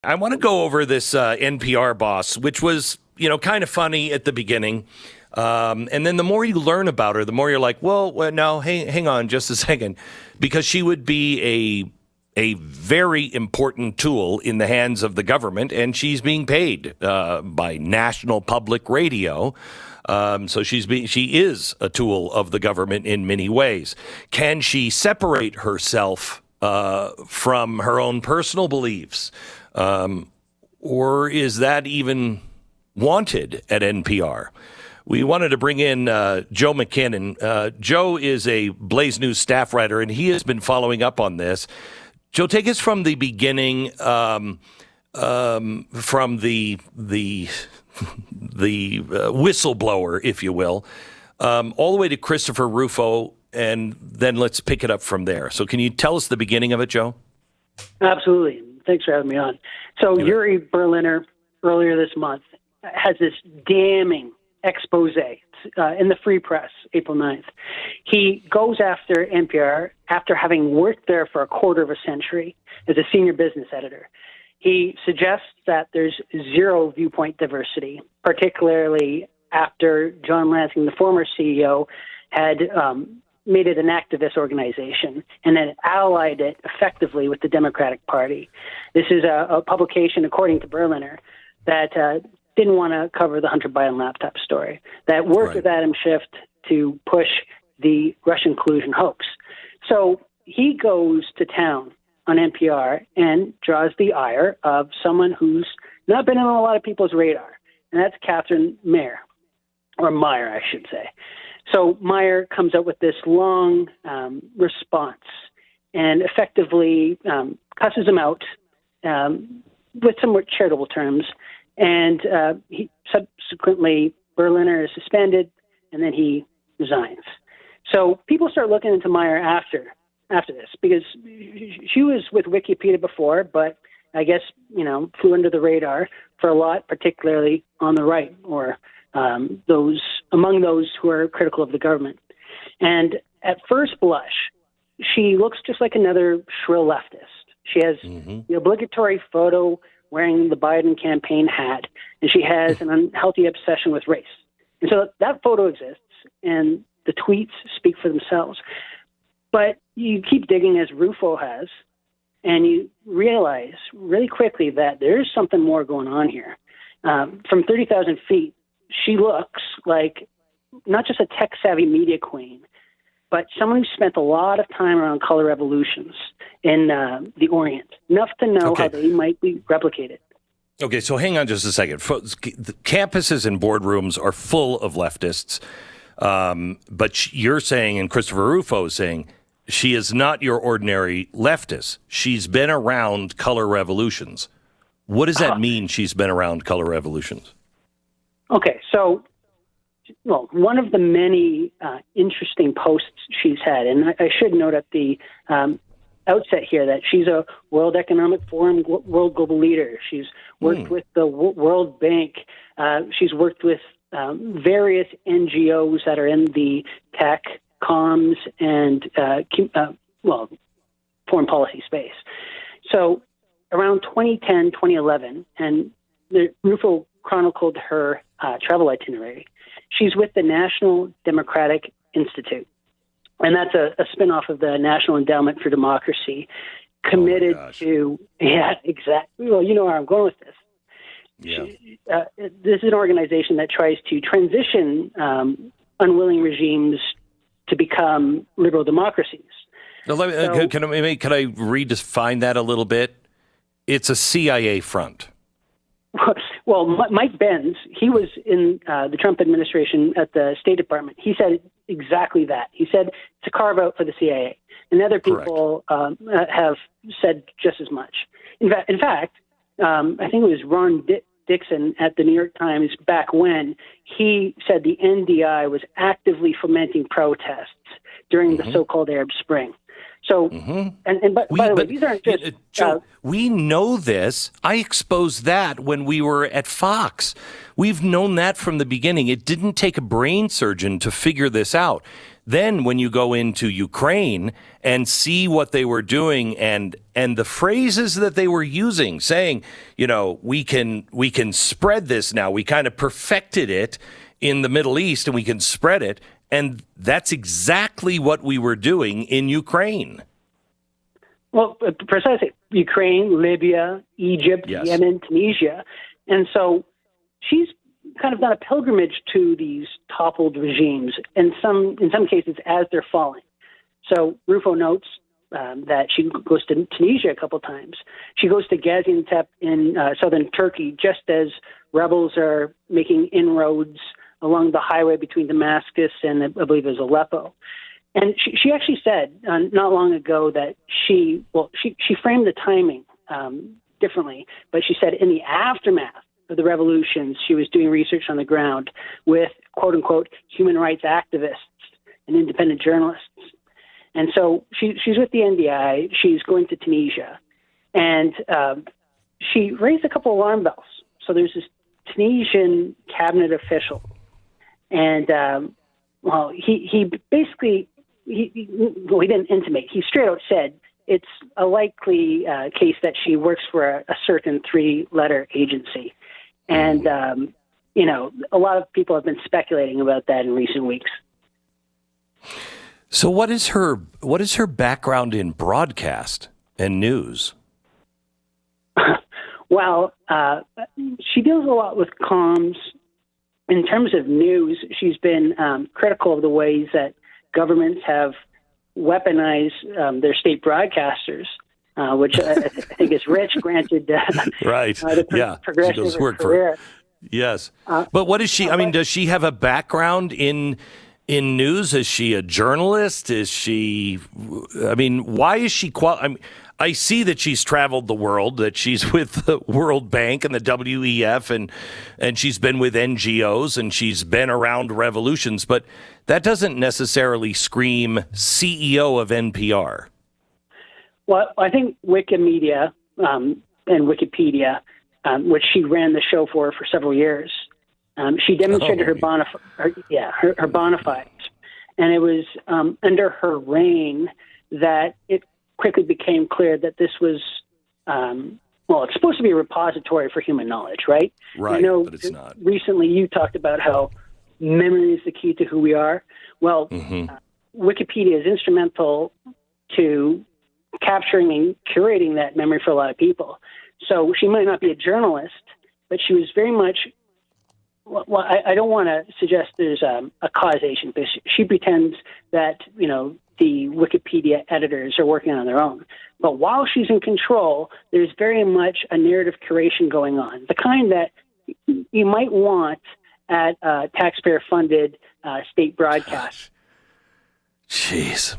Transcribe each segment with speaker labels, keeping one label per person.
Speaker 1: I want to go over this NPR boss, which was, kind of funny at the beginning. And then the more you learn about her, the more you're like, well, no, hang on just a second, because she would be a very important tool in the hands of the government, and she's being paid by National Public Radio. So she is a tool of the government in many ways. Can she separate herself from her own personal beliefs? Or is that even wanted at NPR? We wanted to bring in Joe MacKinnon. Joe is a Blaze News staff writer, and he has been following up on this. Joe, take us from the beginning, from the whistleblower, if you will, all the way to Christopher Rufo, and then let's pick it up from there. So can you tell us the beginning of it, Joe?
Speaker 2: Absolutely. Thanks for having me on. So Uri Berliner, earlier this month, has this damning expose in the Free Press, April 9th. He goes after NPR after having worked there for a quarter of a century as a senior business editor. He suggests that there's zero viewpoint diversity, particularly after John Lansing, the former CEO, had made it an activist organization and then allied it effectively with the Democratic Party. This is a publication, according to Berliner, that didn't want to cover the Hunter Biden laptop story, that worked with Adam Schiff to push the Russian collusion hoax. So he goes to town on NPR and draws the ire of someone who's not been on a lot of people's radar, and that's Katherine Maher, or Maher, I should say. So Maher comes up with this long response and effectively cusses him out with somewhat charitable terms. And he subsequently, Berliner is suspended, and then he resigns. So people start looking into Maher after this, because she was with Wikipedia before, but I guess, flew under the radar for a lot, particularly on the right, or among those who are critical of the government. And at first blush, she looks just like another shrill leftist. She has the obligatory photo wearing the Biden campaign hat, and she has an unhealthy obsession with race. And so that photo exists, and the tweets speak for themselves. But you keep digging, as Rufo has, and you realize really quickly that there's something more going on here. From 30,000 feet, she looks like not just a tech-savvy media queen, but someone who spent a lot of time around color revolutions in the Orient, enough to know how they might be replicated.
Speaker 1: Okay, so hang on just a second. The campuses and boardrooms are full of leftists, but you're saying, and Christopher Rufo is saying, she is not your ordinary leftist. She's been around color revolutions. What does that mean, she's been around color revolutions? Okay,
Speaker 2: so one of the many interesting posts she's had, and I should note at the outset here that she's a World Economic Forum world global leader. She's worked with the World Bank. She's worked with various NGOs that are in the tech, comms, and foreign policy space. So around 2010, 2011, and Rufo chronicled her travel itinerary. She's with the National Democratic Institute, and that's a spinoff of the National Endowment for Democracy, committed to, exactly. Well, you know where I'm going with this.
Speaker 1: Yeah.
Speaker 2: This is an organization that tries to transition unwilling regimes to become liberal democracies.
Speaker 1: Now, can I redefine that a little bit? It's a CIA front.
Speaker 2: Well, Mike Benz, he was in the Trump administration at the State Department. He said exactly that. He said it's a carve-out for the CIA. And other people have said just as much. In fact, I think it was Ron Dixon at the New York Times back when he said the NDI was actively fomenting protests during the so-called Arab Spring. So, by the way, these aren't just...
Speaker 1: Joe, we know this. I exposed that when we were at Fox. We've known that from the beginning. It didn't take a brain surgeon to figure this out. then when you go into Ukraine and see what they were doing and the phrases that they were using, saying, we can spread this now. We kind of perfected it in the Middle East and we can spread it. And that's exactly what we were doing in Ukraine.
Speaker 2: Well, precisely. Ukraine, Libya, Egypt,
Speaker 1: Yes.
Speaker 2: Yemen, Tunisia. And so she's kind of done a pilgrimage to these toppled regimes, and in some cases as they're falling. So Rufo notes that she goes to Tunisia a couple times. She goes to Gaziantep in southern Turkey just as rebels are making inroads along the highway between Damascus and I believe it was Aleppo. And she actually said not long ago that she framed the timing differently, but she said in the aftermath of the revolutions, she was doing research on the ground with quote unquote human rights activists and independent journalists. And so she's with the NDI. She's going to Tunisia, and she raised a couple alarm bells. So there's this Tunisian cabinet official, and he basically he didn't intimate. He straight out said it's a likely case that she works for a certain 3-letter agency, and a lot of people have been speculating about that in recent weeks.
Speaker 1: So what is her background in broadcast and news?
Speaker 2: Well, she deals a lot with comms. In terms of news, she's been critical of the ways that governments have weaponized their state broadcasters, which I think is rich, granted.
Speaker 1: Right.
Speaker 2: Progressive
Speaker 1: she does work
Speaker 2: career.
Speaker 1: Yes. But what is she? I mean, does she have a background in news? Is she a journalist? Is she? I mean, why is she? I see that she's traveled the world, that she's with the World Bank and the WEF, and she's been with NGOs, and she's been around revolutions, but that doesn't necessarily scream CEO of NPR.
Speaker 2: Well, I think Wikimedia and Wikipedia, which she ran the show for several years, she demonstrated her bona fides, and it was under her reign that it quickly became clear that this was, it's supposed to be a repository for human knowledge, right?
Speaker 1: Right,
Speaker 2: I know
Speaker 1: but it's not.
Speaker 2: Recently you talked about how memory is the key to who we are. Well, Wikipedia is instrumental to capturing and curating that memory for a lot of people. So she might not be a journalist, but she was very much, I don't want to suggest there's a causation, because she pretends that, the Wikipedia editors are working on their own. But while she's in control, there's very much a narrative curation going on, the kind that you might want at taxpayer-funded state broadcast.
Speaker 1: Jeez.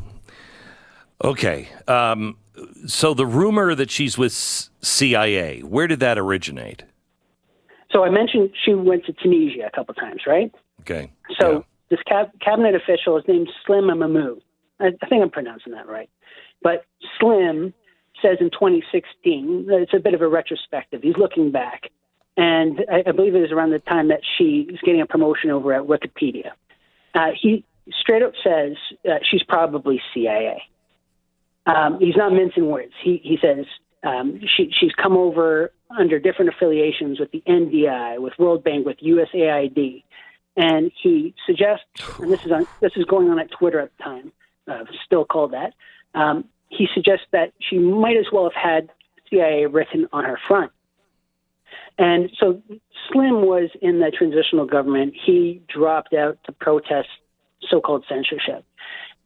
Speaker 1: Okay. So the rumor that she's with CIA, where did that originate?
Speaker 2: So I mentioned she went to Tunisia a couple times, right?
Speaker 1: Okay.
Speaker 2: So this cabinet official is named Slim Mamou. I think I'm pronouncing that right. But Slim says in 2016, it's a bit of a retrospective. He's looking back. And I believe it was around the time that she was getting a promotion over at Wikipedia. He straight up says she's probably CIA. He's not mincing words. He says she's come over under different affiliations with the NDI, with World Bank, with USAID. And he suggests, and this is going on at Twitter at the time, still called that, he suggests that she might as well have had CIA written on her front. And so Slim was in the transitional government. He dropped out to protest so-called censorship.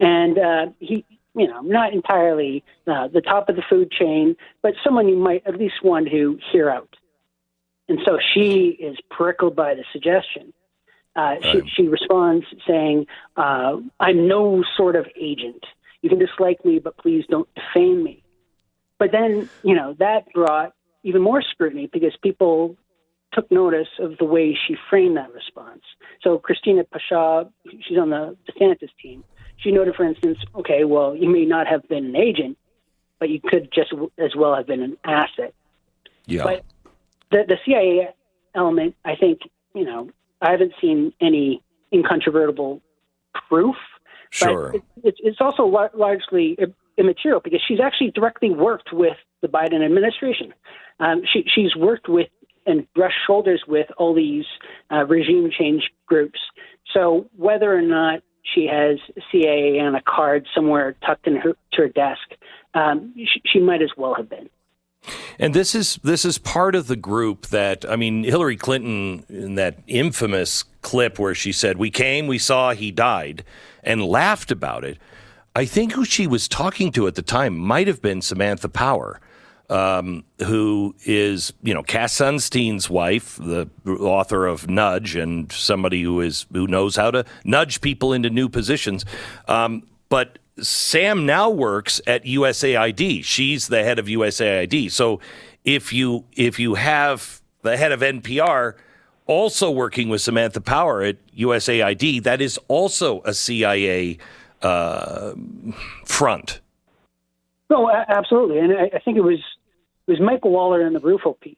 Speaker 2: And he, not entirely the top of the food chain, but someone you might at least want to hear out. And so she is prickled by the suggestion. She responds saying, I'm no sort of agent. You can dislike me, but please don't defame me. But then, that brought even more scrutiny because people took notice of the way she framed that response. So Christina Pasha, she's on the DeSantis team. She noted, for instance, okay, well, you may not have been an agent, but you could just as well have been an asset.
Speaker 1: Yeah.
Speaker 2: But the CIA element, I think, I haven't seen any incontrovertible proof
Speaker 1: Sure.
Speaker 2: But it's also largely immaterial because she's actually directly worked with the Biden administration. She's worked with and brushed shoulders with all these regime change groups. So whether or not she has CIA on a card somewhere tucked in to her desk, she might as well have been.
Speaker 1: And this is part of the group that, I mean, Hillary Clinton, in that infamous clip where she said, "We came, we saw, he died," and laughed about it. I think who she was talking to at the time might have been Samantha Power, who is, Cass Sunstein's wife, the author of Nudge, and somebody who knows how to nudge people into new positions. But Sam now works at USAID. She's the head of USAID. So if you have the head of NPR also working with Samantha Power at USAID, that is also a CIA front.
Speaker 2: No, absolutely. And I think it was Michael Waller in the Rufo piece.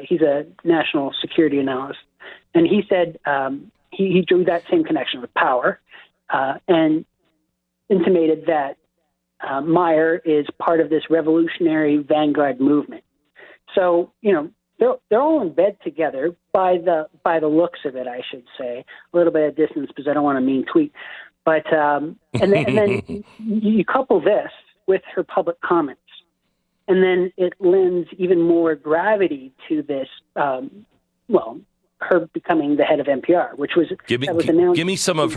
Speaker 2: He's a national security analyst. And he said he drew that same connection with Power and intimated that Maher is part of this revolutionary vanguard movement. So, they're all in bed together by the looks of it, I should say. A little bit of distance because I don't want to mean tweet. But and then you couple this with her public comments, and then it lends even more gravity to this. Her becoming the head of NPR, which was announced.
Speaker 1: Give me some of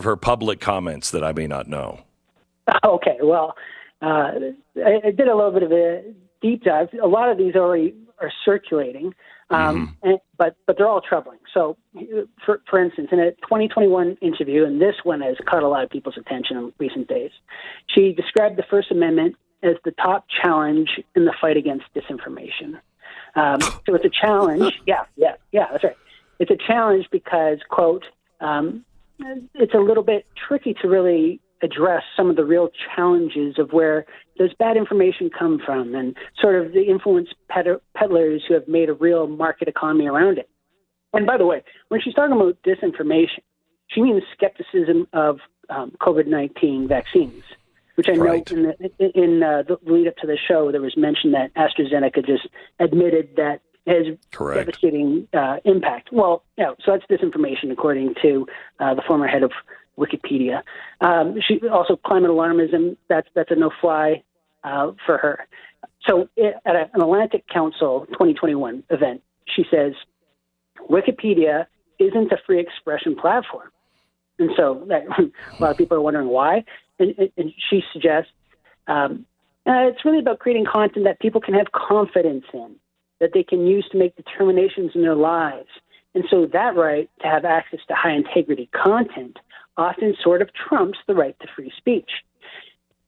Speaker 1: her public comments that I may not know.
Speaker 2: Okay, well, I did a little bit of a deep dive. A lot of these already are circulating, but they're all troubling. So, for instance, in a 2021 interview, and this one has caught a lot of people's attention in recent days, she described the First Amendment as the top challenge in the fight against disinformation. So it's a challenge. Yeah, that's right. It's a challenge because, quote, it's a little bit tricky to really address some of the real challenges of where does bad information come from and sort of the influence peddlers who have made a real market economy around it. And by the way, when she's talking about disinformation, she means skepticism of COVID-19 vaccines, which I know in the lead up to the show, there was mention that AstraZeneca just admitted that has devastating impact. Well, so that's disinformation, according to the former head of Wikipedia. She also climate alarmism. That's a no-fly for her. So at an Atlantic Council 2021 event, she says Wikipedia isn't a free expression platform, and so a lot of people are wondering why. And she suggests it's really about creating content that people can have confidence in, that they can use to make determinations in their lives. And so that right to have access to high integrity content often sort of trumps the right to free speech.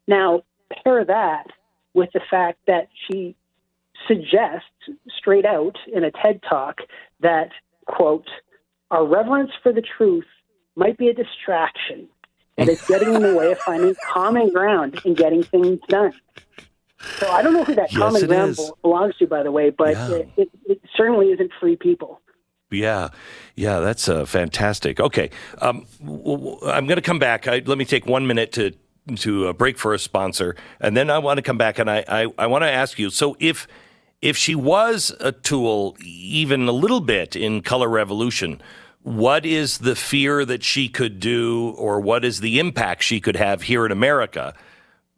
Speaker 2: Now, pair that with the fact that she suggests straight out in a TED Talk that, quote, our reverence for the truth might be a distraction and it's getting in the way of finding common ground and getting things done. So I don't know who that common ground belongs to, by the way, but it certainly isn't free people.
Speaker 1: Yeah, that's fantastic. Okay, I'm going to come back. Let me take 1 minute to break for a sponsor, and then I want to come back and I want to ask you. So if she was a tool, even a little bit in color revolution, what is the fear that she could do, or what is the impact she could have here in America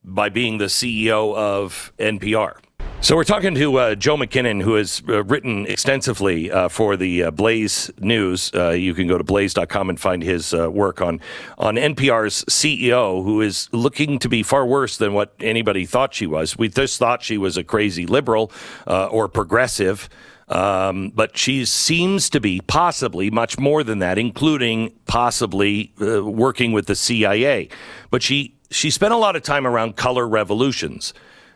Speaker 1: by being the CEO of NPR? So we're talking to Joe MacKinnon, who has written extensively for the Blaze News. You can go to blaze.com and find his work on NPR's CEO, who is looking to be far worse than what anybody thought she was. We just thought she was a crazy liberal or progressive, but she seems to be possibly much more than that, including possibly working with the CIA. But she spent a lot of time around color revolutions.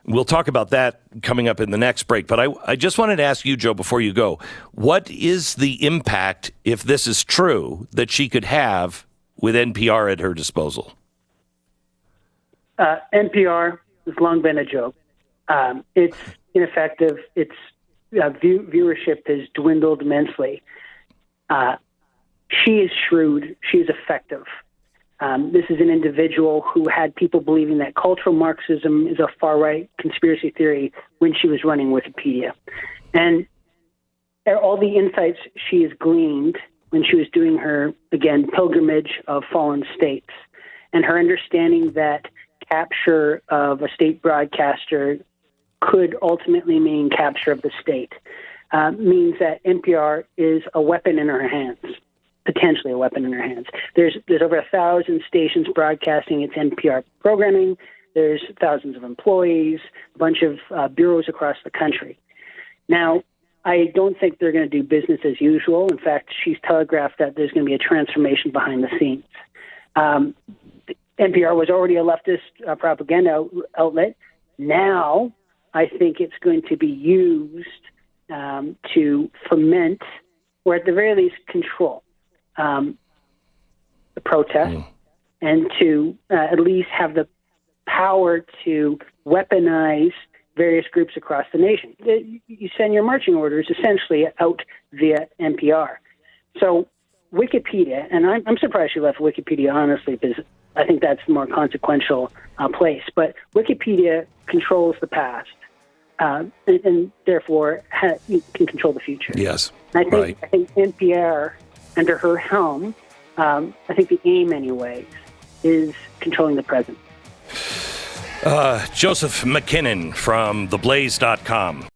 Speaker 1: We'll talk about that coming up in the next break. But I just wanted to ask you, Joe, before you go, what is the impact, if this is true, that she could have with NPR at her disposal?
Speaker 2: NPR has long been a joke. It's ineffective. Its viewership has dwindled immensely. She is shrewd. She is effective. This is an individual who had people believing that cultural Marxism is a far-right conspiracy theory when she was running Wikipedia. And all the insights she has gleaned when she was doing her, again, pilgrimage of fallen states, and her understanding that capture of a state broadcaster could ultimately mean capture of the state, means that NPR is a weapon in her hands, potentially a weapon in her hands. There's over 1,000 stations broadcasting its NPR programming. There's thousands of employees, a bunch of bureaus across the country. Now, I don't think they're going to do business as usual. In fact, she's telegraphed that there's going to be a transformation behind the scenes. NPR was already a leftist propaganda outlet. Now, I think it's going to be used to foment, or at the very least control, the protest, and to at least have the power to weaponize various groups across the nation. You send your marching orders essentially out via NPR. So Wikipedia, and I'm surprised she left Wikipedia, honestly, because I think that's the more consequential place. But Wikipedia controls the past, and therefore can control the future.
Speaker 1: Yes,
Speaker 2: I think NPR, under her helm, I think the aim anyway, is controlling the present.
Speaker 1: Joseph MacKinnon from theblaze.com.